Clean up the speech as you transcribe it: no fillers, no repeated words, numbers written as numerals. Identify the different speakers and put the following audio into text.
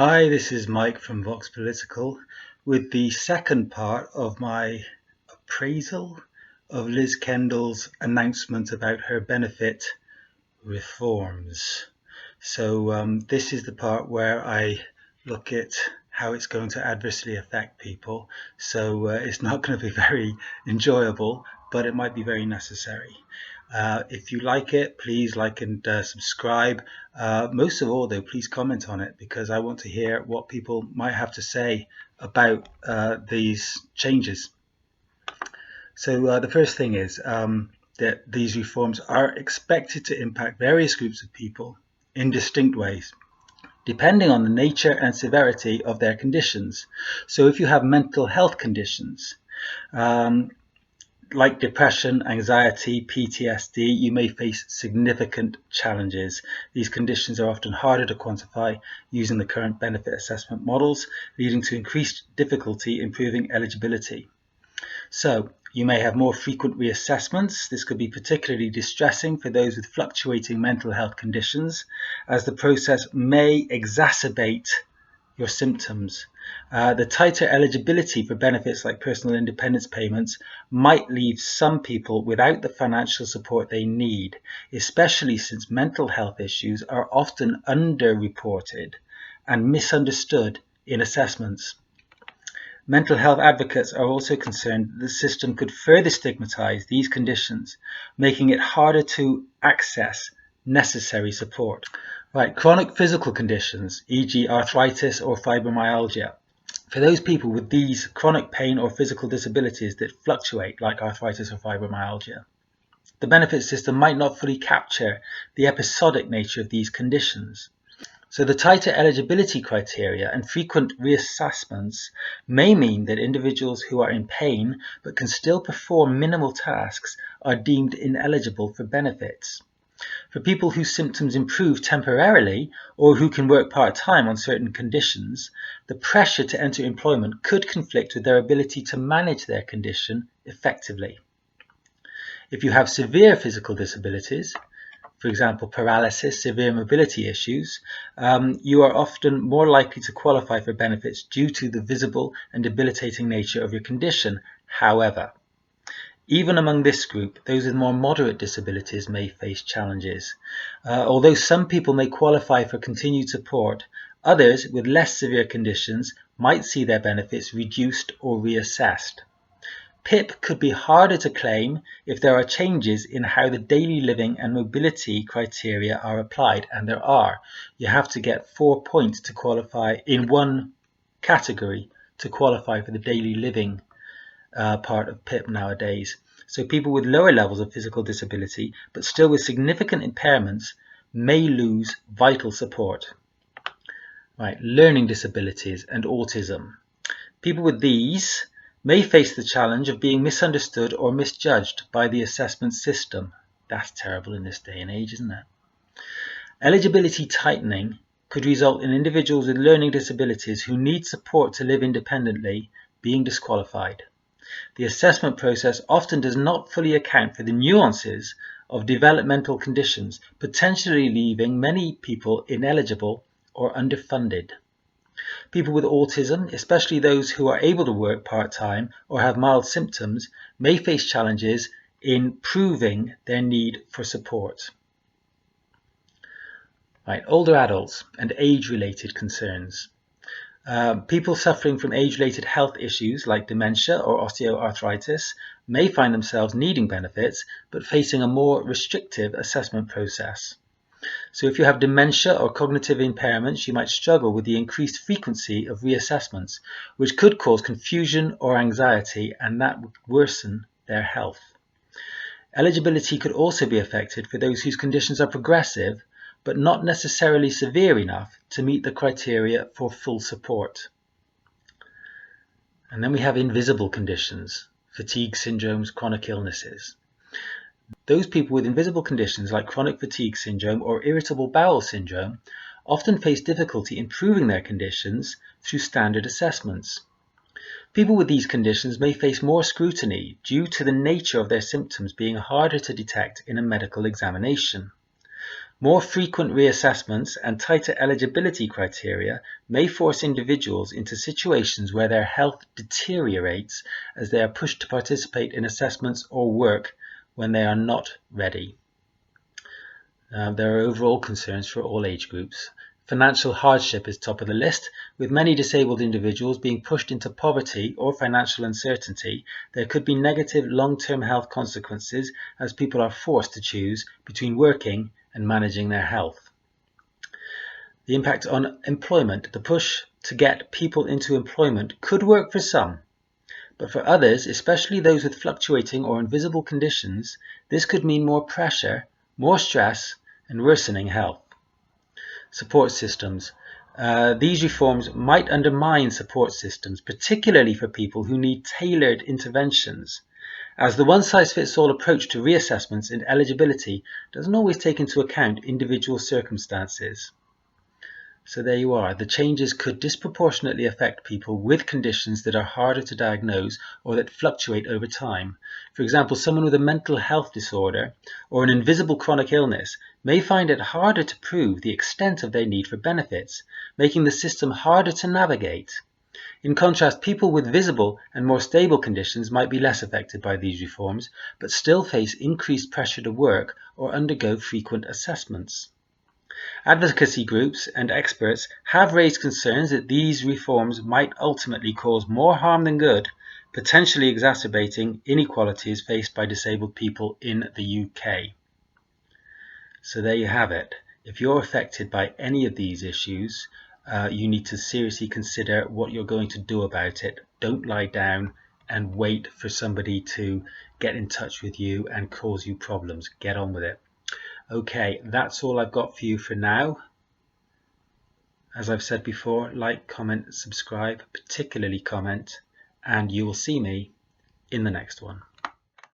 Speaker 1: Hi, this is Mike from Vox Political with the second part of my appraisal of Liz Kendall's announcement about her benefit reforms. So this is the part where I look at how it's going to adversely affect people. So it's not going to be very enjoyable, but it might be very necessary. If you like it, please like and subscribe. Most of all, though, please comment on it because I want to hear what people might have to say about these changes. So the first thing is that these reforms are expected to impact various groups of people in distinct ways, depending on the nature and severity of their conditions. So if you have mental health conditions, like depression, anxiety, PTSD, you may face significant challenges. These conditions are often harder to quantify using the current benefit assessment models, leading to increased difficulty in proving eligibility. So, you may have more frequent reassessments. This could be particularly distressing for those with fluctuating mental health conditions, as the process may exacerbate your symptoms. The tighter eligibility for benefits like personal independence payments might leave some people without the financial support they need, especially since mental health issues are often underreported and misunderstood in assessments. Mental health advocates are also concerned that the system could further stigmatize these conditions, making it harder to access necessary support. Right, chronic physical conditions, e.g. arthritis or fibromyalgia. For those people with these chronic pain or physical disabilities that fluctuate, like arthritis or fibromyalgia, the benefit system might not fully capture the episodic nature of these conditions. So the tighter eligibility criteria and frequent reassessments may mean that individuals who are in pain but can still perform minimal tasks are deemed ineligible for benefits. For people whose symptoms improve temporarily or who can work part-time on certain conditions, the pressure to enter employment could conflict with their ability to manage their condition effectively. If you have severe physical disabilities, for example, paralysis, severe mobility issues, you are often more likely to qualify for benefits due to the visible and debilitating nature of your condition. However, even among this group, those with more moderate disabilities may face challenges. Although some people may qualify for continued support, others with less severe conditions might see their benefits reduced or reassessed. PIP could be harder to claim if there are changes in how the daily living and mobility criteria are applied, and there are. You have to get 4 points to qualify in one category to qualify for the daily living part of PIP nowadays. So people with lower levels of physical disability, but still with significant impairments, may lose vital support. Right, learning disabilities and autism. People with these may face the challenge of being misunderstood or misjudged by the assessment system. That's terrible in this day and age, isn't it? Eligibility tightening could result in individuals with learning disabilities who need support to live independently being disqualified. The assessment process often does not fully account for the nuances of developmental conditions, potentially leaving many people ineligible or underfunded. People with autism, especially those who are able to work part-time or have mild symptoms, may face challenges in proving their need for support. Right, older adults and age-related concerns. People suffering from age-related health issues like dementia or osteoarthritis may find themselves needing benefits but facing a more restrictive assessment process. So if you have dementia or cognitive impairments, you might struggle with the increased frequency of reassessments, which could cause confusion or anxiety, and that would worsen their health. Eligibility could also be affected for those whose conditions are progressive, but not necessarily severe enough to meet the criteria for full support. And then we have invisible conditions, fatigue syndromes, chronic illnesses. Those people with invisible conditions like chronic fatigue syndrome or irritable bowel syndrome often face difficulty in proving their conditions through standard assessments. People with these conditions may face more scrutiny due to the nature of their symptoms being harder to detect in a medical examination. More frequent reassessments and tighter eligibility criteria may force individuals into situations where their health deteriorates as they are pushed to participate in assessments or work when they are not ready. There are overall concerns for all age groups. Financial hardship is top of the list, with many disabled individuals being pushed into poverty or financial uncertainty. There could be negative long-term health consequences as people are forced to choose between working and managing their health. The impact on employment. The push to get people into employment could work for some, but for others, especially those with fluctuating or invisible conditions, this could mean more pressure, more stress, and worsening health. Support systems. These reforms might undermine support systems, particularly for people who need tailored interventions, as the one-size-fits-all approach to reassessments and eligibility doesn't always take into account individual circumstances. So there you are. The changes could disproportionately affect people with conditions that are harder to diagnose or that fluctuate over time. For example, someone with a mental health disorder or an invisible chronic illness may find it harder to prove the extent of their need for benefits, making the system harder to navigate. In contrast, people with visible and more stable conditions might be less affected by these reforms, but still face increased pressure to work or undergo frequent assessments. Advocacy groups and experts have raised concerns that these reforms might ultimately cause more harm than good, potentially exacerbating inequalities faced by disabled people in the UK. So there you have it. If you're affected by any of these issues, you need to seriously consider what you're going to do about it. Don't lie down and wait for somebody to get in touch with you and cause you problems. Get on with it. Okay, that's all I've got for you for now. As I've said before, like, comment, subscribe, particularly comment, and you will see me in the next one.